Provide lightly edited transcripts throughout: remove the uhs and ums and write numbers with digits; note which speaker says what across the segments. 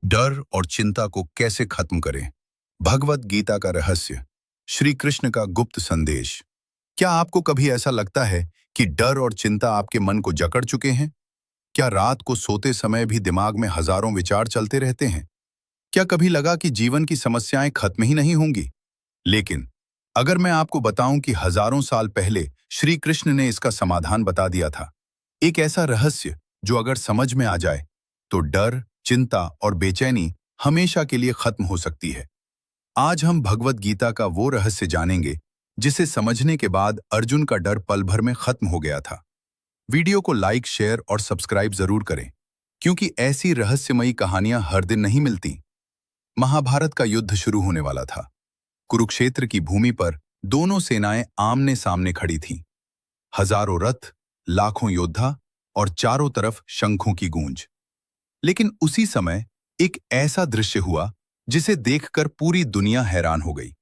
Speaker 1: डर और चिंता को कैसे खत्म करें? भगवत गीता का रहस्य, श्री कृष्ण का गुप्त संदेश। क्या आपको कभी ऐसा लगता है कि डर और चिंता आपके मन को जकड़ चुके हैं? क्या रात को सोते समय भी दिमाग में हजारों विचार चलते रहते हैं? क्या कभी लगा कि जीवन की समस्याएं खत्म ही नहीं होंगी? लेकिन अगर मैं आपको बताऊं कि हजारों साल पहले श्री कृष्ण ने इसका समाधान बता दिया था, एक ऐसा रहस्य जो अगर समझ में आ जाए तो डर, चिंता और बेचैनी हमेशा के लिए खत्म हो सकती है। आज हम भगवत गीता का वो रहस्य जानेंगे जिसे समझने के बाद अर्जुन का डर पल भर में खत्म हो गया था। वीडियो को लाइक, शेयर और सब्सक्राइब जरूर करें, क्योंकि ऐसी रहस्यमयी कहानियां हर दिन नहीं मिलती। महाभारत का युद्ध शुरू होने वाला था। कुरुक्षेत्र की भूमि पर दोनों सेनाएं आमने सामने खड़ी थीं। हजारों रथ, लाखों योद्धा और चारों तरफ शंखों की गूंज। लेकिन उसी समय एक ऐसा दृश्य हुआ जिसे देखकर पूरी दुनिया हैरान हो गई।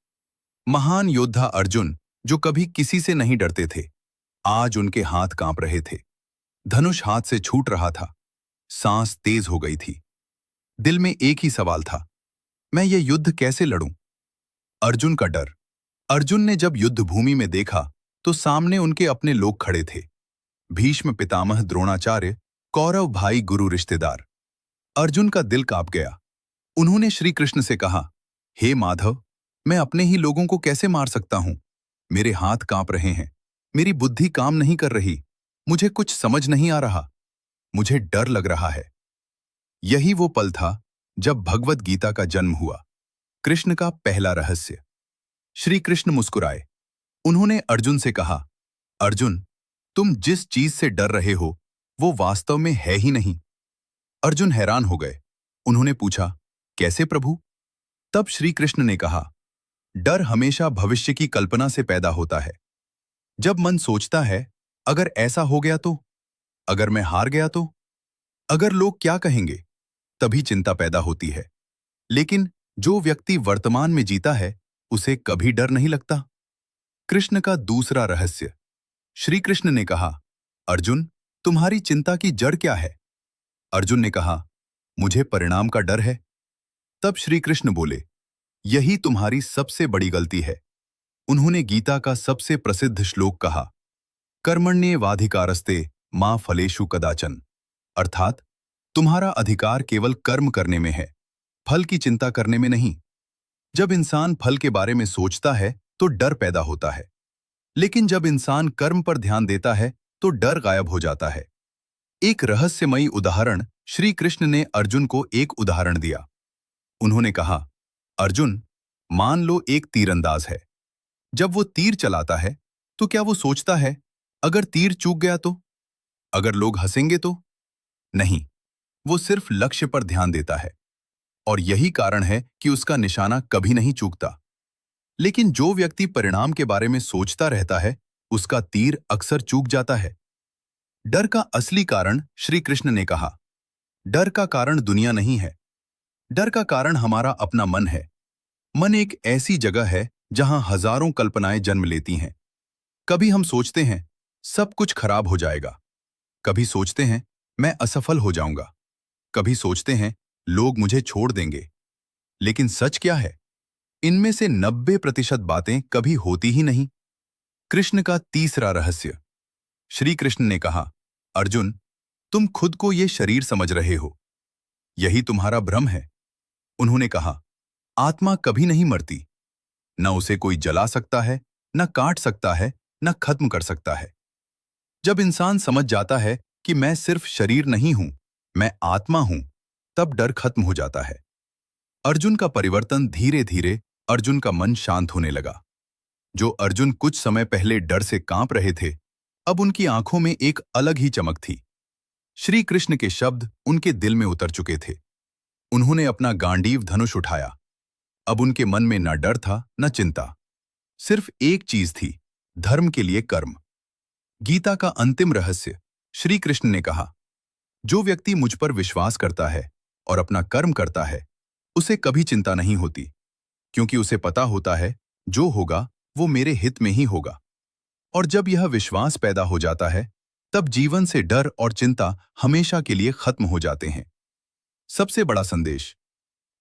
Speaker 1: महान योद्धा अर्जुन, जो कभी किसी से नहीं डरते थे, आज उनके हाथ कांप रहे थे। धनुष हाथ से छूट रहा था, सांस तेज हो गई थी। दिल में एक ही सवाल था, मैं ये युद्ध कैसे लड़ूं? अर्जुन का डर। अर्जुन ने जब युद्ध भूमि में देखा तो सामने उनके अपने लोग खड़े थे। भीष्म पितामह, द्रोणाचार्य, कौरव भाई, गुरु, रिश्तेदार। अर्जुन का दिल कांप गया। उन्होंने श्री कृष्ण से कहा, हे माधव, मैं अपने ही लोगों को कैसे मार सकता हूं? मेरे हाथ कांप रहे हैं, मेरी बुद्धि काम नहीं कर रही, मुझे कुछ समझ नहीं आ रहा, मुझे डर लग रहा है। यही वो पल था जब भगवत गीता का जन्म हुआ। कृष्ण का पहला रहस्य। श्री कृष्ण मुस्कुराए। उन्होंने अर्जुन से कहा, अर्जुन, तुम जिस चीज से डर रहे हो वो वास्तव में है ही नहीं। अर्जुन हैरान हो गए। उन्होंने पूछा, कैसे प्रभु? तब श्री कृष्ण ने कहा, डर हमेशा भविष्य की कल्पना से पैदा होता है। जब मन सोचता है, अगर ऐसा हो गया तो, अगर मैं हार गया तो, अगर लोग क्या कहेंगे, तभी चिंता पैदा होती है। लेकिन जो व्यक्ति वर्तमान में जीता है, उसे कभी डर नहीं लगता। कृष्ण का दूसरा रहस्य। श्री कृष्ण ने कहा, अर्जुन, तुम्हारी चिंता की जड़ क्या है? अर्जुन ने कहा, मुझे परिणाम का डर है। तब श्री कृष्ण बोले, यही तुम्हारी सबसे बड़ी गलती है। उन्होंने गीता का सबसे प्रसिद्ध श्लोक कहा, कर्मण्येवाधिकारस्ते मा फलेषु कदाचन, अर्थात तुम्हारा अधिकार केवल कर्म करने में है, फल की चिंता करने में नहीं। जब इंसान फल के बारे में सोचता है तो डर पैदा होता है, लेकिन जब इंसान कर्म पर ध्यान देता है तो डर गायब हो जाता है। एक रहस्यमयी उदाहरण। श्री कृष्ण ने अर्जुन को एक उदाहरण दिया। उन्होंने कहा, अर्जुन, मान लो एक तीरंदाज है। जब वो तीर चलाता है तो क्या वो सोचता है, अगर तीर चूक गया तो, अगर लोग हंसेंगे तो? नहीं, वो सिर्फ लक्ष्य पर ध्यान देता है, और यही कारण है कि उसका निशाना कभी नहीं चूकता। लेकिन जो व्यक्ति परिणाम के बारे में सोचता रहता है, उसका तीर अक्सर चूक जाता है। डर का असली कारण, श्री कृष्ण ने कहा, डर का कारण दुनिया नहीं है, डर का कारण हमारा अपना मन है। मन एक ऐसी जगह है जहां हजारों कल्पनाएं जन्म लेती हैं। कभी हम सोचते हैं सब कुछ खराब हो जाएगा, कभी सोचते हैं मैं असफल हो जाऊंगा, कभी सोचते हैं लोग मुझे छोड़ देंगे। लेकिन सच क्या है? इनमें से 90% बातें कभी होती ही नहीं। कृष्ण का तीसरा रहस्य। श्री कृष्ण ने कहा, अर्जुन, तुम खुद को ये शरीर समझ रहे हो, यही तुम्हारा भ्रम है। उन्होंने कहा, आत्मा कभी नहीं मरती, न उसे कोई जला सकता है, न काट सकता है, न खत्म कर सकता है। जब इंसान समझ जाता है कि मैं सिर्फ शरीर नहीं हूं, मैं आत्मा हूं, तब डर खत्म हो जाता है। अर्जुन का परिवर्तन। धीरे धीरे अर्जुन का मन शांत होने लगा। जो अर्जुन कुछ समय पहले डर से कांप रहे थे, अब उनकी आंखों में एक अलग ही चमक थी। श्री कृष्ण के शब्द उनके दिल में उतर चुके थे। उन्होंने अपना गांडीव धनुष उठाया। अब उनके मन में न डर था, न चिंता, सिर्फ एक चीज थी, धर्म के लिए कर्म। गीता का अंतिम रहस्य। श्री कृष्ण ने कहा, जो व्यक्ति मुझ पर विश्वास करता है और अपना कर्म करता है, उसे कभी चिंता नहीं होती, क्योंकि उसे पता होता है जो होगा वो मेरे हित में ही होगा। और जब यह विश्वास पैदा हो जाता है, तब जीवन से डर और चिंता हमेशा के लिए खत्म हो जाते हैं। सबसे बड़ा संदेश।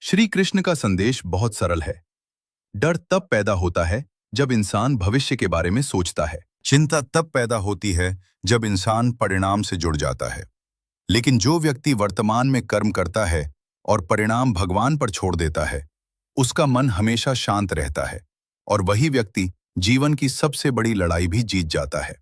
Speaker 1: श्री कृष्ण का संदेश बहुत सरल है। डर तब पैदा होता है जब इंसान भविष्य के बारे में सोचता है। चिंता तब पैदा होती है जब इंसान परिणाम से जुड़ जाता है। लेकिन जो व्यक्ति वर्तमान में कर्म करता है और परिणाम भगवान पर छोड़ देता है, उसका मन हमेशा शांत रहता है और वही व्यक्ति जीवन की सबसे बड़ी लड़ाई भी जीत जाता है।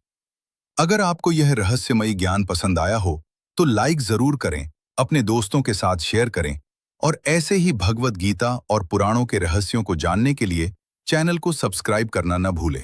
Speaker 1: अगर आपको यह रहस्यमयी ज्ञान पसंद आया हो तो लाइक जरूर करें, अपने दोस्तों के साथ शेयर करें और ऐसे ही भगवद गीता और पुराणों के रहस्यों को जानने के लिए चैनल को सब्सक्राइब करना न भूलें।